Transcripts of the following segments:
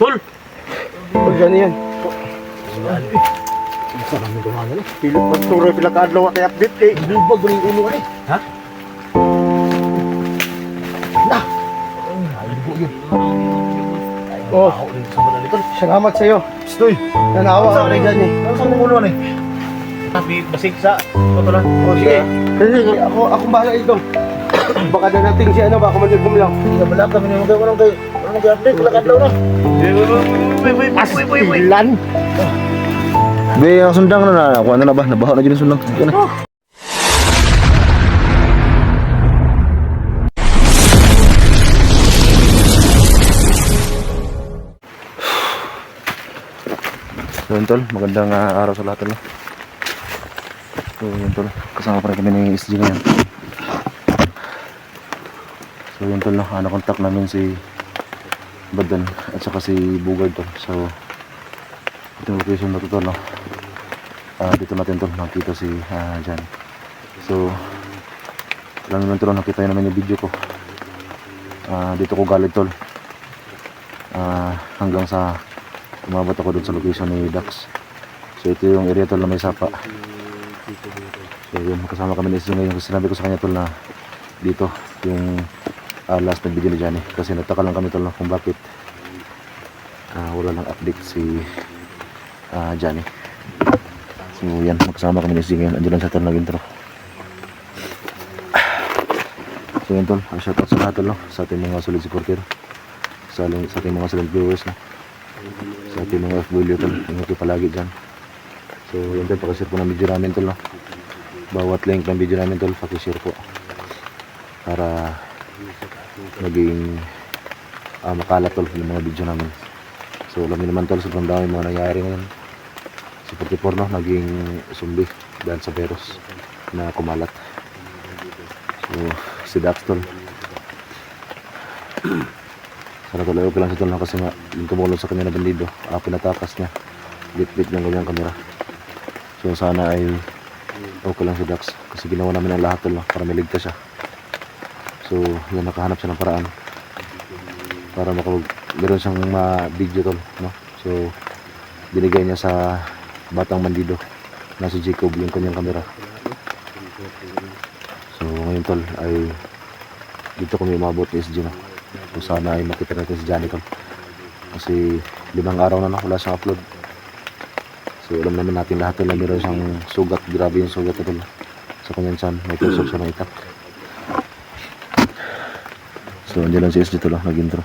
Tol! Pag gano'n yan. Sarang mo gumana na. Pilit pagturo, pinaka-adlaw at i-update kay. Bubag ba yung ulo eh? Ha? Na! Ay, po yun. Oh, Ako rin sa madali tol. salamat sa'yo. Stoy, nanawa ka rin dyan eh. Saan mo ulo eh? Basig sa motoran. Oh, sige. Sige, ako bahala ito. Baka dadating si ano, baka manigom lang. Hindi naman lang kami naman kayo. Walang mag-update. Kalakadlaw na. Pastilan. Be, ang sundang na ako na ba? Nabaho na dyan yung sundang. Yan na. So yun tol, magandang araw sa lahat tol. So yun tol, kasama pa rin kami ni SG ngayon. So yun tol, nakontak namin si Badan at saka si Bugard tol. So itong location na to tol, no? Dito natin tol, nakita si Jan. So lang naman tol, nakita nyo naman yung video ko. Dito ko galing tol, hanggang sa umabot ako dun sa location ni Dax. So ito yung area tol na may sapa. So yun, kasama kami ni SG ngayon kasi sinabi ko sa kanya tol na dito yung last na video ni Johnny. Kasi nagtaka lang kami tol kung bakit wala lang update si Johnny. So yan, magkasama kami ni SG ngayon. Andiyan lang sa tol nag-intro. So yan tol, shoutout sa lahat tol, no? Sa ating mga solid supporter, sa ating mga solid viewers, no? Sa ating mga FW tol, ingat kayo palagi dyan. So yun tol, pakishare po ng video namin tol, no? Bawat link ng video namin tol, pakishare po para maging makalat tol yung mga video namin. So alam niyo naman tol, sobrang dami mga nangyayari ngayon. Si 44 no, naging zombie dahil sa virus na kumalat. So si Dax tol, sana tol, okay lang si tol, kasi nga yung tumulong sa kanya na bandido, pinatakas niya bit-bit ng kanyang kamera. So sana ay okay lang si Dax, kasi ginawa namin ang lahat tol, para may ligtas siya. So yan, nakahanap siya ng paraan para meron siyang ma-video tol, no? So binigay niya sa batang bandido na si Jacob yung kanyang kamera. So ngayon tol ay dito kami umabot ni SG, no? So sana ay makita natin si Johnny tol, kasi 5 araw na, no? Wala siyang upload. So alam naman natin lahat tol na meron siyang sugat, grabe yung sugat tol sa kanyang tiyan, may tusok siya ng itak. So andyan lang si SG tol, nag-intro.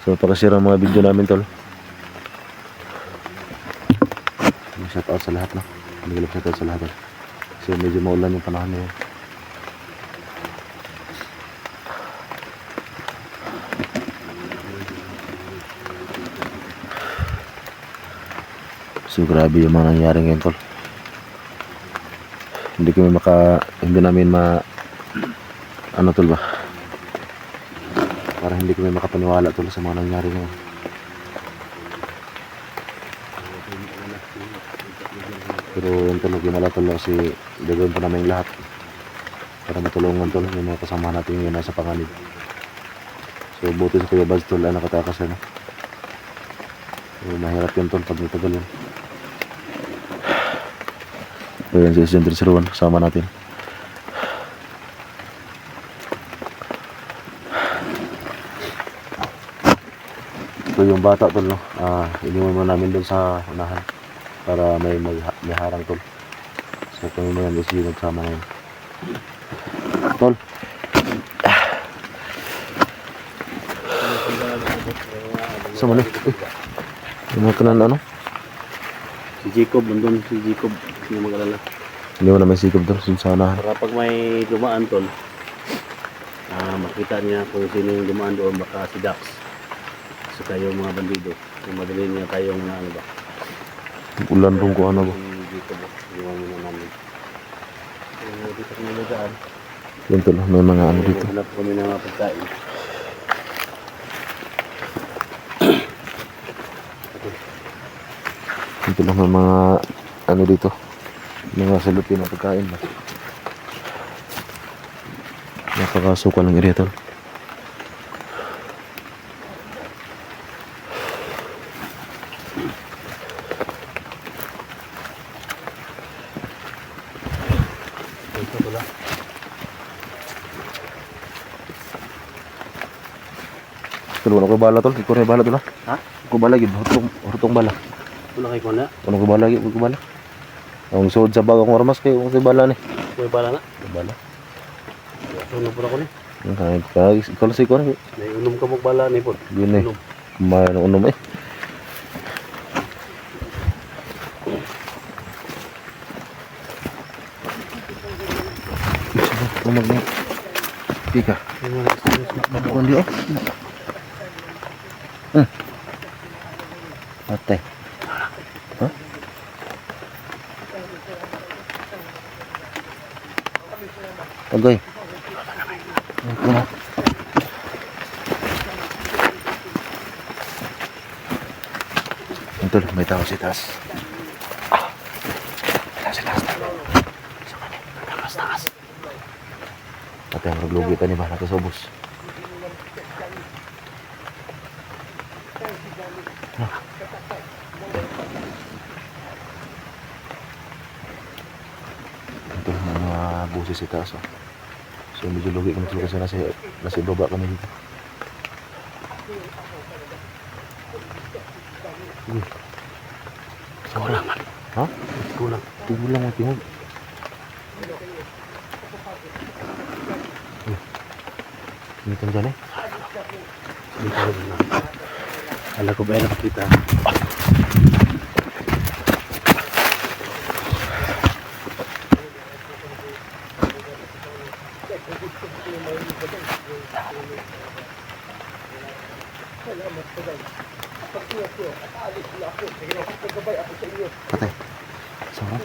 So pakishare ang mga video namin tol. Shoutout sa lahat, no? Magiging shoutout sa lahat tol. Kasi medyo maulan yung panahon ngayon. So grabe yung mga nangyari ngayon tol. Hindi namin ano tol ba, para hindi kami makapaniwala tol sa mga nangyari ngayon. Pero yun tol, ginala tol, kasi gagawin pa namin lahat para matulungan tol yung mga kasama natin yung nasa panganib. So buti sa Kuya Baz tol, nakatakas siya, no? So mahirap yun tol pag natagal yun. So yan si SG 301, kasama natin. So yung bata tol, no, iniwan mo namin doon sa unahan para may harang tol. So kami na yan, SG nagsama ngayon tol. Sa mali yung mga kanan ano, Si Jacob, nandun si Jacob. Hindi mag-alala. hindi mo naman sikap tol, sana. Para pag may dumaan tol, makita niya kung sino yung dumaan doon, baka si Dax. So kayo mga bandido, kung madali niya kayong ano ba, Ulan rong ko ano ba. si Jacob, iwan mo na namin. So dito kami nagaan. Yun tol, may mga ano dito. Hanap kami ng mga pagkain. Ito lang ang mga ano dito, mga salupin na pagkain ba. Napakasuka ng area tol. Tol, wala ko bala tol. Ikaw na yung bala tol ha. Ha? Ko bala gid, hurtong bala. Wala kay ko na. Ano ko bala gid, ko bala. Ang suod sa bago kong armas kay ko bala ni. Kuya bala na. Bala. Sunog po na ko ni. Ikaw lang sa ikaw na. Naiunom ka mong bala ni po. Yun eh. Unom. Unom eh. Lumag na. Pika. Bukan dia. Patay. Ha? Agoy. Ito na. Betul, may tao sa taas. May tao sa taas. Sa kanin, takas. Pati ang raglugi pa ni Bahala sa ubos. Ito, may mga busis sa taas. Oh. So, medyo lugi kami kasi nasa ibaba kami dito. Kulang man. Ha? Kulang. Tigulang ang tingog. Dito dyan eh. Dito rin na. Alam ko ba yan nakakita? Patay. Sarap.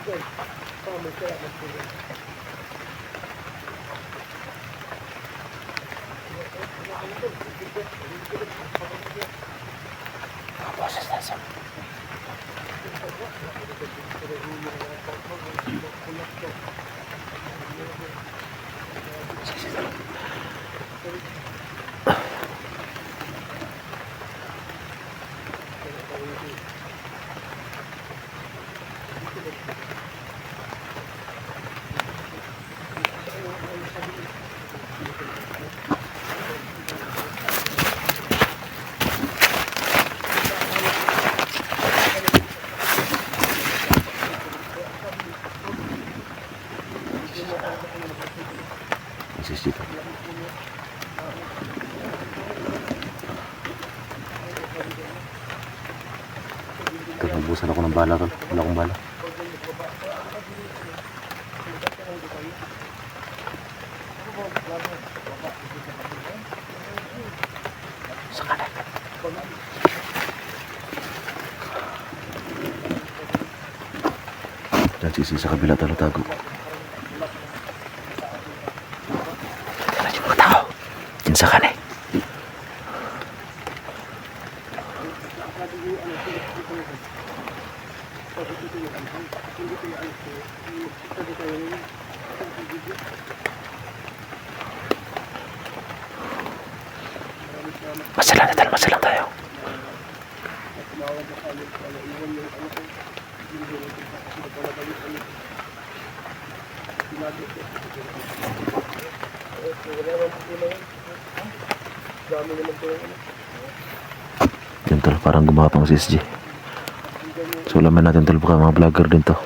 Isis dito. Ito, nagbusan ako ng bala tol. Wala akong bala. Sa kanan. Diyan sisi sa kabila talo tago. Sa kanan. Masalang tayo. Yan tol, parang gumapang si SG. So laman natin tol, baka mga vlogger din to.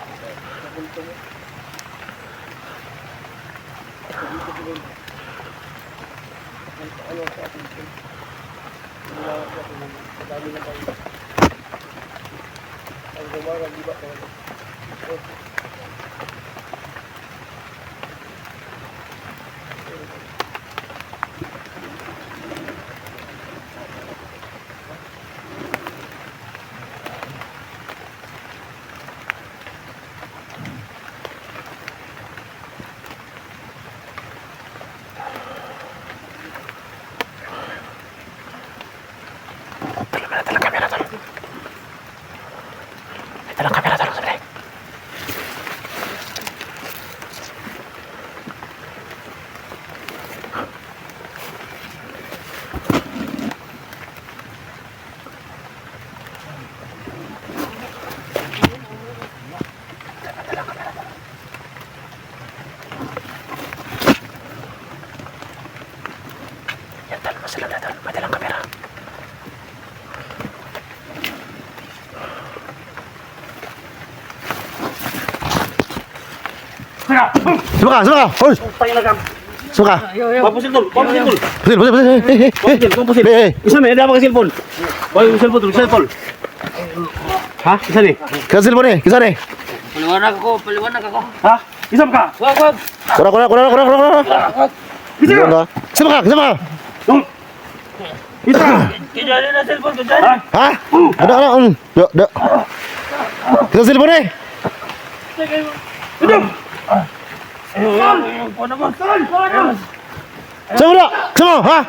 Dalang kamera tol, sabi. ka. Suka! Hoy! Tangina ka. Suka! Papusil tol. Papusil tol. Pusil! Papusil. Isa may ada pakai cellphone. Boy, cellphone tol, cellphone. Ha? Isa ni. Cancel mo ni! Kisa ni! Paliwanag ako. Ha? Isa ka. Wag. Kura! Isa Kisa ka. ka! Kisa ka! Tol. Isa. Kejali na cellphone ko dyan. Ha? Ha? Ada! Da! Cancel mo ni! Sama! Ha?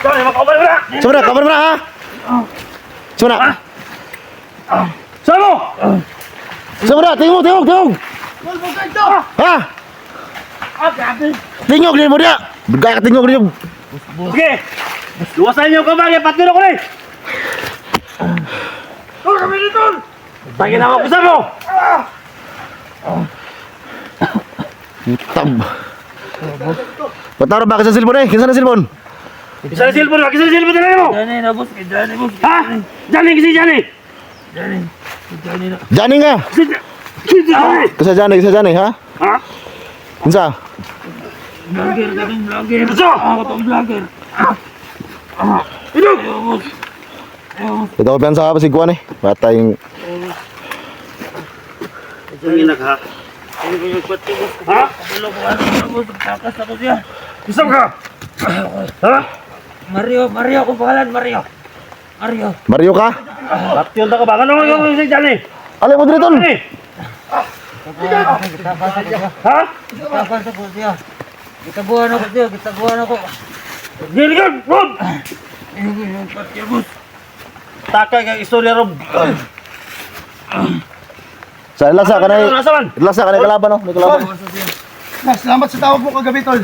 Tol, makauban mo na. Sama! Kabar mo na ha? Sama! Sama. Sama! Tingog! Ha? Tingog din mo dia! Bergaya ka tingog din! Sige. Luwasan niyo ka ba? Patino ko ni. Tol, kami ni tol. Tangina mo kusa mo. Tab! Pataro ba ka sa silbon eh? Kinsa na silbon? Isa na cellphone, isa na cellphone na mo. Jani na boss. Kejali boss. Ha? Jani kasi Jani. Jani na. Jani nga! Jani. Kisa Jani ha? Ha? Kinsa? Vlogger ka rin, vlogger. Gusto? Ako tong vlogger. Inog. Kita ko piyansa ka pa si Kuan eh. Bata yung... Tangina ka. Ha? Wala ko ano boss. Takas ako siya. Gusto ka? Ha? Mario ko pangalan, Mario. Mario ka? Bakit ka ba? Ano yung si Jani? Alay mo dito! Jani. Ha? Takas ako siya. Gitabuhan ako. Giligan, Rob. Yung patya boss. Takay kang istorya, Rob. Sa lasa ka na Nasaman? Lasa ka na kalaban no? May kalaban. Salamat sa tawag mo kagabi, tol.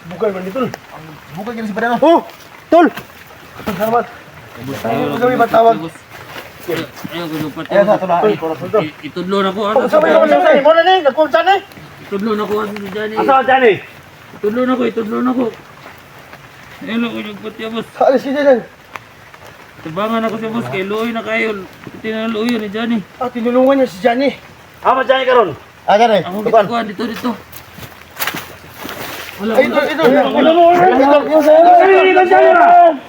Bukay man dito. Bukay ka na si Padano. Oh! Tol! Salamat. Kagabi ba tawag? Ayaw ko yung patya Ayan na, boss. tula. Itudlo na ko. Ano Sabay naman yung sa'yo. Muna na yun, nagkulsa na eh. Itudlo na ko. Ano si Jani? Asa ka, Jani? Itudlo na ko. Ayaw ko yung patya boss. Alis ka dyan. Tabangan ako siya boss. Kay Luoy na kayo. Tinaluoy ni Jani. Tinulungan niya si Johnny. Ama, Jani ka ron. Ayan eh. Ako gitakuan dito. Wala. Ay, ito. Dugay mo yung Jani ba?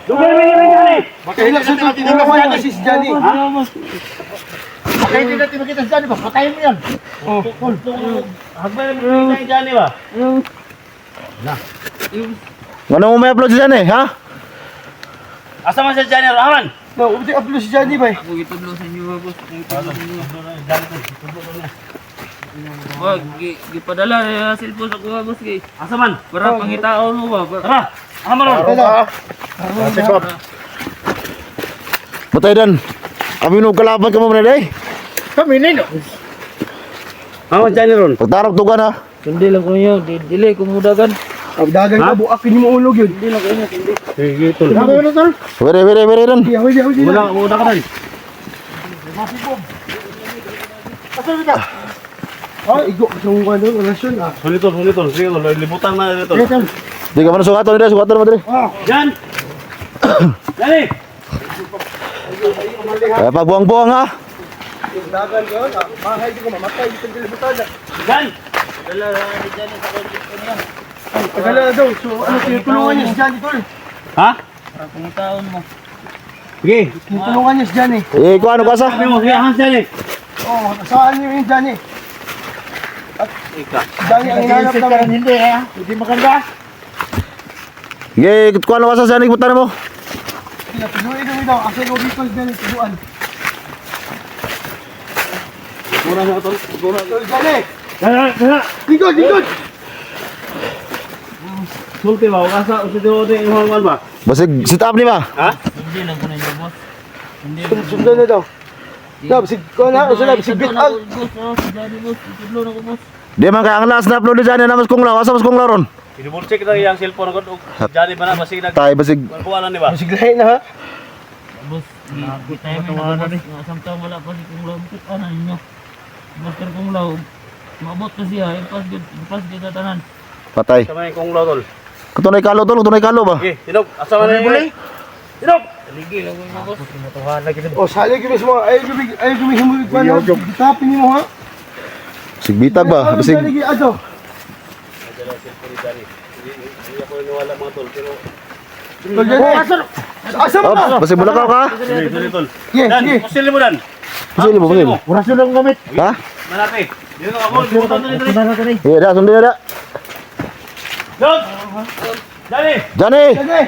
Dugay mo yung Jani. Makahilak sa tinulungan niya kasi si Johnny. Kaya hindi natin makita si Jani ba? Patayin mo yan. Hagbay mo yung Jani ba? Ano mo may upload dyan eh, ha? Asa man si Jani Rahman? No, ubuti upload si Johnny ba? Ako itudlo sa inyo boss. Wag, gipadala na cellphone sa kuha boss kay. Asa man? Para pangitaon mo ba? Tara. Ama ron. Batay dan. Kami nung kalaban ka mo na day. Kami nino. Ama Jani ron. Pagtarap tugan ha. Hindi lang ko niyo, dili ko mudagan. Ang dagan ka, buak ni mo ulog yun. Hindi lang ko niyo, hindi. Sige, tol. Were dan. Huli na. Una ka rin. Igo ka sa mga relasyon. Hulitol. Sige, tol. Libutan na rin, tol. Di ka man sugaton dito, sugaton mo dito. Jan! Jani! Kaya pagbuang-buang ha. Dagan ka, bahay di ko mamatay. Dito ang kalibutan. Jan! Dala ni Jani sa kwarto niya. Tagala na daw. So, tinulungan niya si Johnny, tol. Ha? Para pangitaon mo. Sige. Tinulungan niya si Johnny. Eh, kung ano ka sa? Sabi mo, sige, Hans Jani. Oh, saan niyo yung Johnny? Ika. Si Johnny ang hinanap namin. Hindi, ha? Hindi maganda. Sige, kung ano ka sa sanig butan mo. Tinuloy kami daw. Asa yung vehicle Johnny, tuluan. Mura na, tol. Mura. Tol, Johnny! Dala. Lingkod! Sulti ba? Ukasa, usito yung hangwan ba? Basig sit up ni ba? Ha? Hindi lang ko niyo boss. Hindi lang. Sundan na daw. Daw, sig ko na. Usa na, sig bit out. Boss, si Jani boss. Itudlo na ko boss. Di man kaya ang last na upload dyan na mas kung law. Asa mas kung law ron? Pinibul check na yung cellphone ko. Jani ba na? Basig Tay, basig. nagkuha ni ba? Sig lahi na ha. Boss, tayo may nakaboss. Samtang wala pa si Kung Lao. Ano ninyo? Master Kung Lao. Maabot ko siya. Impas gud tanan. Patay. Sama yung kong law, tol. Kutunay kalo tol, kutunay kalo ba? Sige, Tinog. Asa man na yung Tinog! Ligil ako mga boss. O, salig yung mismo. Ay, gumihimulit pa na. Tapin mo ha. Sigbitag ba? Ay, Bisig. salig yung ato. Nadala ang cellphone ni Danny. Hindi ako naniwala mga tol, pero... Tol, yan eh. Asa mo ka? Basig bulakaw ka? Sorry, tol. Yes, Dan, yes. pusil mo Dan. Pasili mo, pasili. Oras yun ang gamit. Ha? Malapit. Dito ako, bubutan na dito. Iya, dah, sundin dah. Don! Danny! Jani, Sige.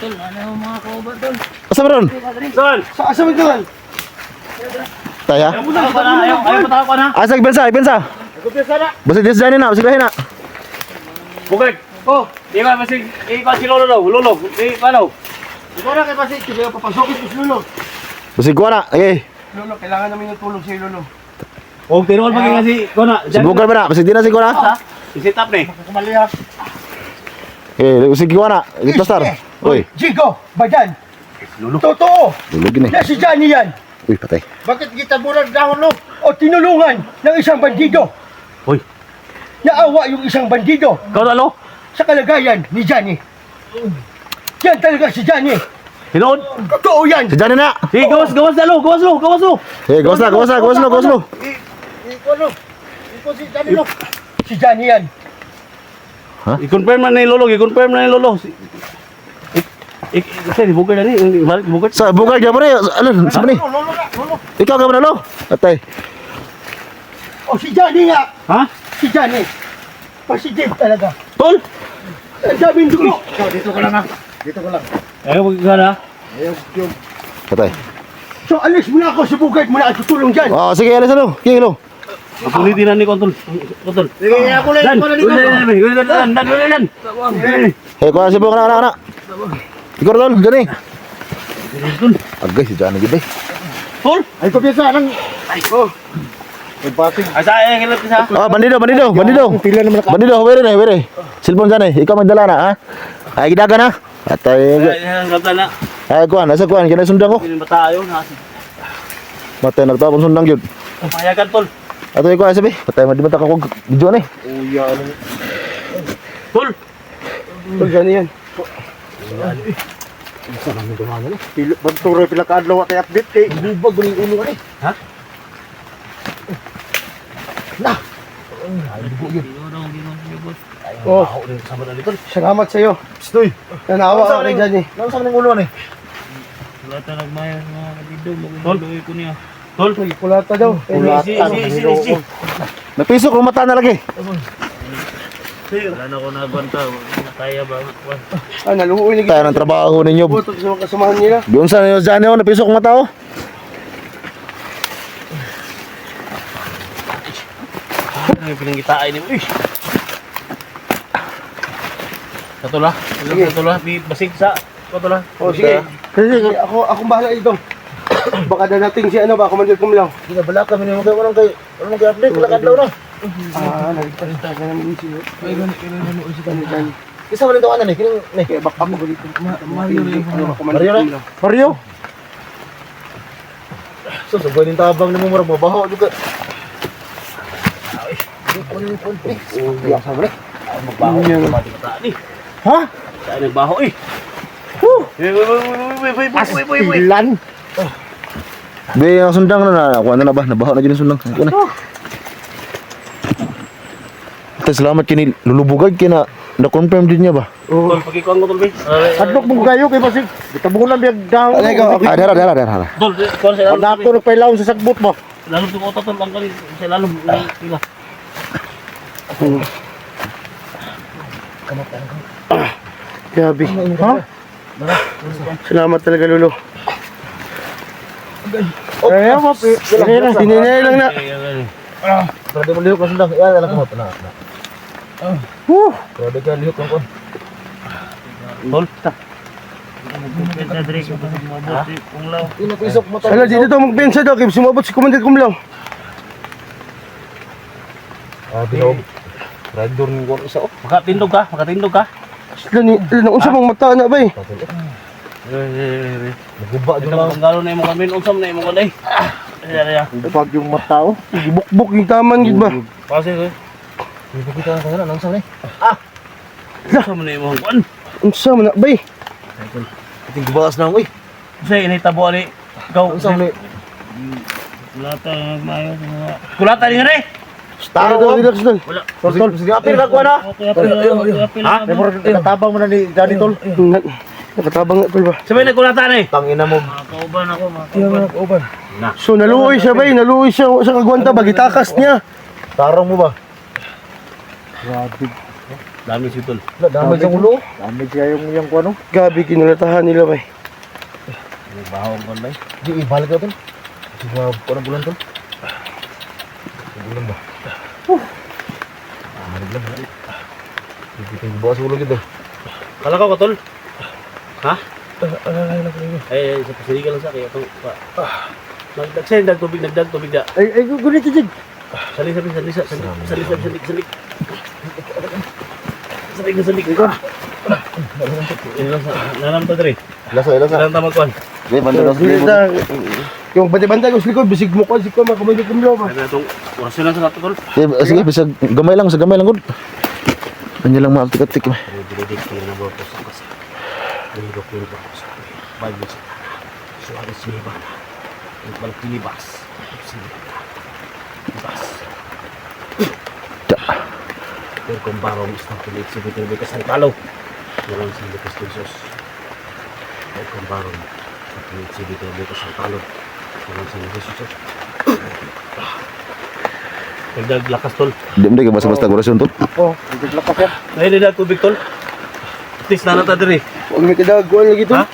Tol, ano yung mga kauban tol? asa meron? Don! Asa mo ka? Taya. Ayaw patawag ka na. Asa bensa, bensa. Basig dis Jani na, basig lahi na. Bukag. Oh, Di ba, masig, ikaw si Lolo daw. Lolo, paano? ikaw na kay Pasig. Sige, papasokit ko si Lolo. Basig ko na. Okay. Lolo, kailangan namin ng tulong si Lolo. O, tinuol maging kasi, Kona. Sibukan ba na? Basig di na sig ko na. I-set up na eh. Kumali ha. Eh, usig ko na. Ito star. Uy, Jigo, bayan. Lolo. Totoo. dulog ni. Na si Johnny yan. Uy, patay. Bakit kita bulag dahon no? O tinulungan ng isang bandido. Hoy, Naawa yung isang bandido ikaw na, lo? sa kalagayan ni Johnny. Yan talaga si Johnny. Hinood? Totoo yan. Si Jani na. Sige, gawas na, lo. Gawas lo. Eh, gawas na, gawas na, gawas na, gawas na. Si Johnny yan. I-confirm na ni Lolo, i-confirm na ni Lolo. Kasi, bukag na ni. Bukag. Sa bukal dia mo ni. Alin, sa ni. Ikaw ka ba na lo? Patay. O si Johnny nga. Ha? Si Johnny. Positive talaga. Tol! Ang daming dugo. Ayaw, magkaka na. Patay. So alis mo na ako sa bukid mo na at tutulong dyan. Oh, sige, alis ano. Sige, lo. Mapulitin na ni Kontol. Kontol. Sige, ako lang. Dan. Eh, kuha si bukal na. Ikaw tol, Jani. Agay si Jani gid. Tol! Ay ko piyasa nang. Ay ko. Ay, sa akin, kilap isa. Ah, bandido. Bandido, were. Cellphone Jani, ikaw magdala na, ha? Ay, gidaga na. Patay. Ay, kapta na. Ay, kuan, nasa kuan, kinay sundang ko. Hindi ba tayo? Matay nagtapon sundang gyud. Mayagan, Tol. Ato ikaw sabi, patay man di mata ka ko video ni. Tol! Tol Johnny yan. Banturo pila ka adlaw tay update kay Bubag uling ulo ka Ha? Oh. Salamat sa iyo. Stoy. Nanawa ako kay Johnny. nang sa ning ulo ni. Wala talagang maya mga kabidog. Magulay ko niya. Tol! Kulata daw. Si. Napisok ang mata na lagi. Wala na ako nagwanta. Kaya ba? Ah, naluoy lagi. Tayo ng trabaho ninyo. Butok sa mga kasamahan nila. Doon sa niyo Jani oh, napisok ang mata oh. Ano yung pinanggitaan ni mo? Katola? Katola? Basig sa... Katola? Oh, sige. Sige, akong bahala dito. Baka dadating si ano ba, Commander Kumlaw. Ginabala kami ni mo kay walang update pila ka adlaw na. Ah, nagtas na naman siya. Ay, ganun si Johnny. Isa man ito ana ni kining ni. Kaya baka mo dito. Mario Mario na? Mario. So sugay din tabang nimo murag mabaho juga. Ya, sabi. Magbaho. Mati-mata ni. Ha? Saan nagbaho eh? Astilan. Be ang sundang na ako na ba nabaho na gyud ang sundang. Ako na. Tay salamat kini lulubugag kina na-confirm din niya ba? Tol, pagkikuhan ko, Tol, be. Adlok mo kayo kay basig gitabulan biag daw. Alay ka, Ah, dara. Tol, kuhan sa lalong. Pagdako nagpailaw sa sagbot mo. Lalong ko Tol, ang kali sa lalong. Pila. Grabe. Ha? Salamat talaga, Lolo. Ay mo Sininay lang na. Pero di mo lihok na sundang. Iya lang mo na. Pero di ka lihok lang ko. Tol, Kita Drake. Mabuti. Kung law. Pinapisok mo Sala, dito daw magbensa daw. Kaya sumabot si Commander Kumlaw. Ah, binog. Rider ni ko isa oh. makatindog ka. Sala, unsa mong mata na ba eh? Naguba Ito, jud lang. kung gano'n na yung mga min, unsam na yung mga day. Ayan. Pag yung mata oh. Gibukbuk yung taman, gid ba? Kasi ko. Hindi kita na kanana nang sa ni. Unsam na yung mga kuan. Unsa man na ba eh? Ating gibaas na uy. Say ini tabo ni. Ikaw Ang ni. Kulata na nagmayo sa mga... Kulata din nga rin! Tara tol, relax tol. Wala. Tol, sige apil ka kuha na. Okay, apil Ha? na mo. Katabang mo na ni Danny tol. Nakatabang nga tol ba? Sabay nagkulata na eh! Tangina mo. Mga kauban ako, mga kauban. Uban. So naluoy siya ba? Naluoy siya sa kagwanta ba? Gitakas niya. Tarong mo ba? Dami si Tol. Damage ang ulo. Damage kaya yung kuha no. Gabi kinalatahan nila ba? May bahong kon ba? Di ibalik ka tol. Di ba kuha ng bulan tol? Bulan ba? Bulan ba? Hindi ko bawas ulo gitu. Kala ko Tol. Ha? Ay, sa pasiri ka lang sa akin. Ito, pa. Nagdagsay, nagtubig na. Ay, gunit ito. Salik. Ini lang sa, nanam to dre. Lasa. Nanam tamag kuan. Di banda daw Gunita. Yung bantay-bantay ko sa likod, bisig mo ko, bisig ko, makamay ko kumlo ba? Ano itong orasyon lang sa nato Tol? Sige, bisa gamay lang gud. Kanya lang maaptik-aptik. Didik na ba po sa kasi. Dito ko ba sa Bible sa. So ada sini bana. Ang balik pilibas. Sini. Bas. Pero kung baro mo sa pilit sa bitin may kasang talo. Walang sila Kristus. Pero kung baro mo sa pilit sa bitin may kasang talo. Walang sila Kristus. Nagdag lakas Tol. Di ka basta-basta orasyon tol. Oh, hindi lakas yan. Ngayon na tubig Tol. At least na nata diri. Huwag may kadagwan lagi to. Ha?